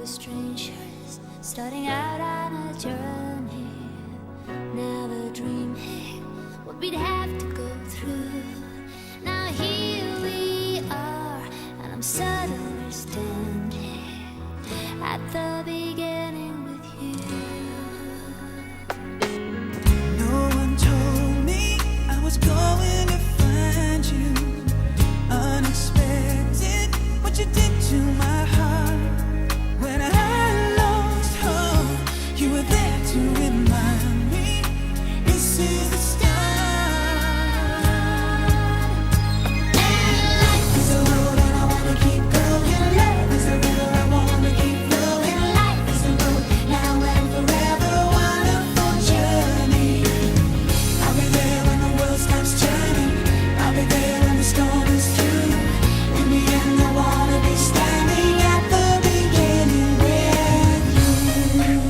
were strangers, starting out on a journey. Never dreaming what we'd have to go through. Now here we are, and I'm suddenly standing at the beginning with you. No one told me I was going to find you. Unexpected, what you did to my heart. When I lost hope, you were there to remind me this is the start. And life is a road and I wanna keep going. Love is a river I wanna keep flowing. Life is a road now and forever, wonderful journey. I'll be there when the world stops turning. I'll be there when the storm is through. In the end I wanna be standing at the beginning with you.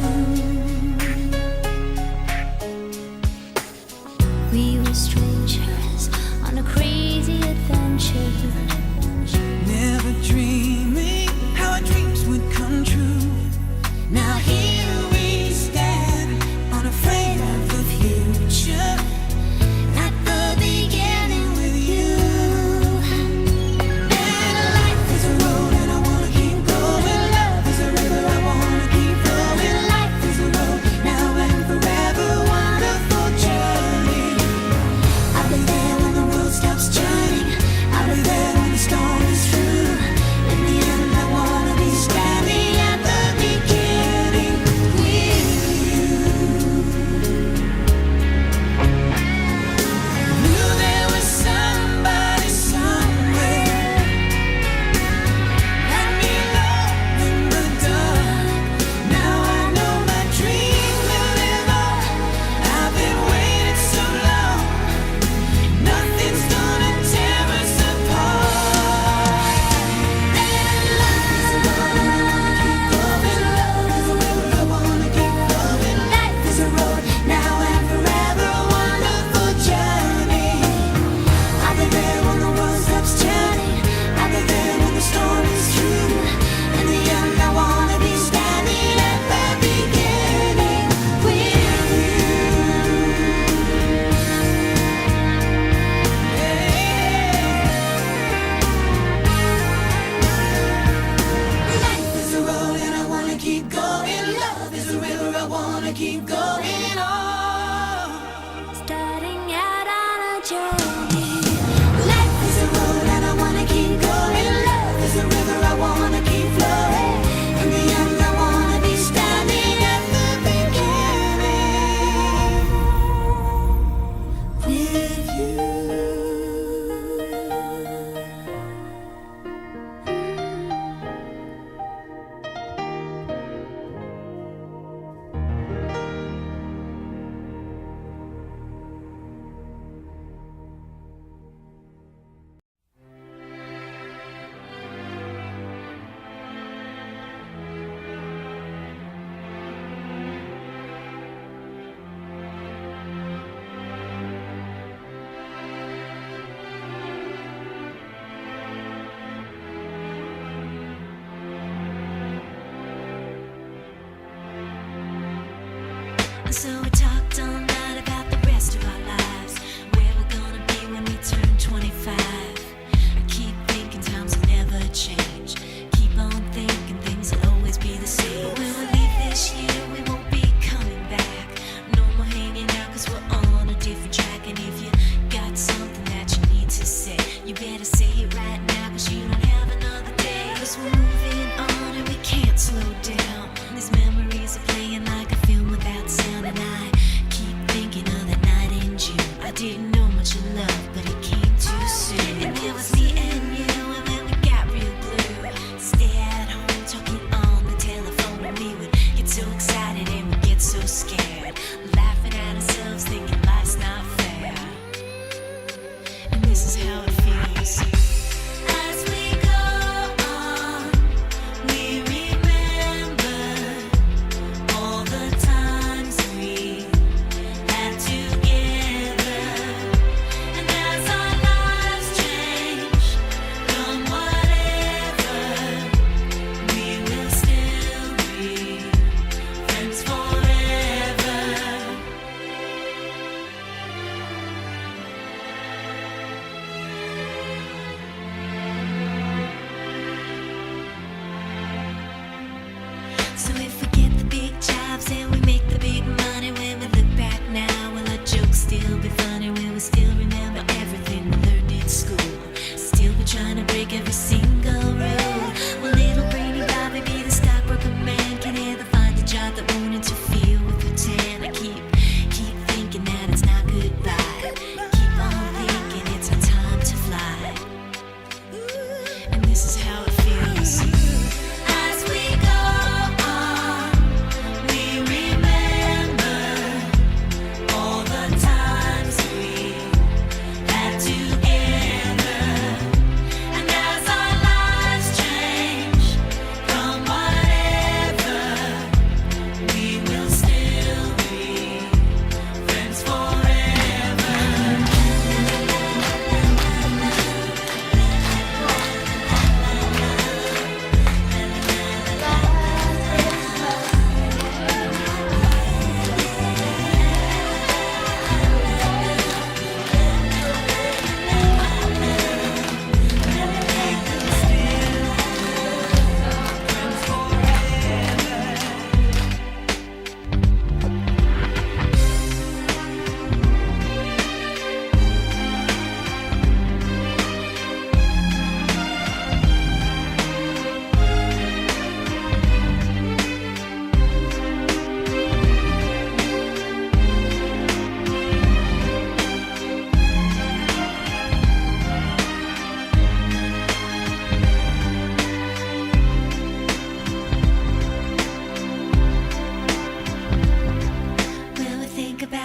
We were strangers on a crazy adventure. Never dreaming how our dreams would come true. Now here we stand, unafraid of the future. At the beginning with you. And life is a road and I wanna keep going. Love is a river I wanna keep flowing. Life is a road now and forever, wonderful journey. I'll be there when the world stops turning. I'll be there when the storm is through. In the end I wanna be standing at the beginning with you. Knew there was somebody somewhere. Let me alone in the dark. Now I know my dream will live on. I've been waiting so long. Nothing's gonna tear us apart. And life is a road and I wanna keep going. Love is a river I wanna keep flowing. Life is a road now and forever, a wonderful journey. I'll be there when the world stops turning. I'll be there when the storm is through. In the end I wanna be standing at the beginning with you. Life is a road and I wanna keep going. Love is a river I wanna keep going on. Starting out on a journey. Life is a road and I wanna keep going. Love is a river I wanna keep flowing. In the end I wanna be standing at the beginning with you. So we talked all night about the rest of our lives, where we're gonna be when we turn 25. I keep thinking times will never change. Keep on thinking things will always be the same. But when we leave this year, we won't be coming back. No more hanging out 'cause we're on a different track. And if you got something that you need to say, you better say it right now 'cause you don't have another day. 'Cause we're moving on and we can't slow down. These memories are playing like a film without sound. And I keep thinking of that night in June.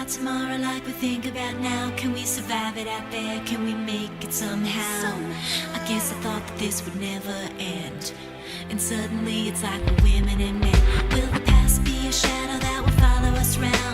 about tomorrow like we think about now? Can we survive it out there? Can we make it somehow? I guess I thought that this would never end, and suddenly it's like we're women and men. Will the past be a shadow that will follow us round?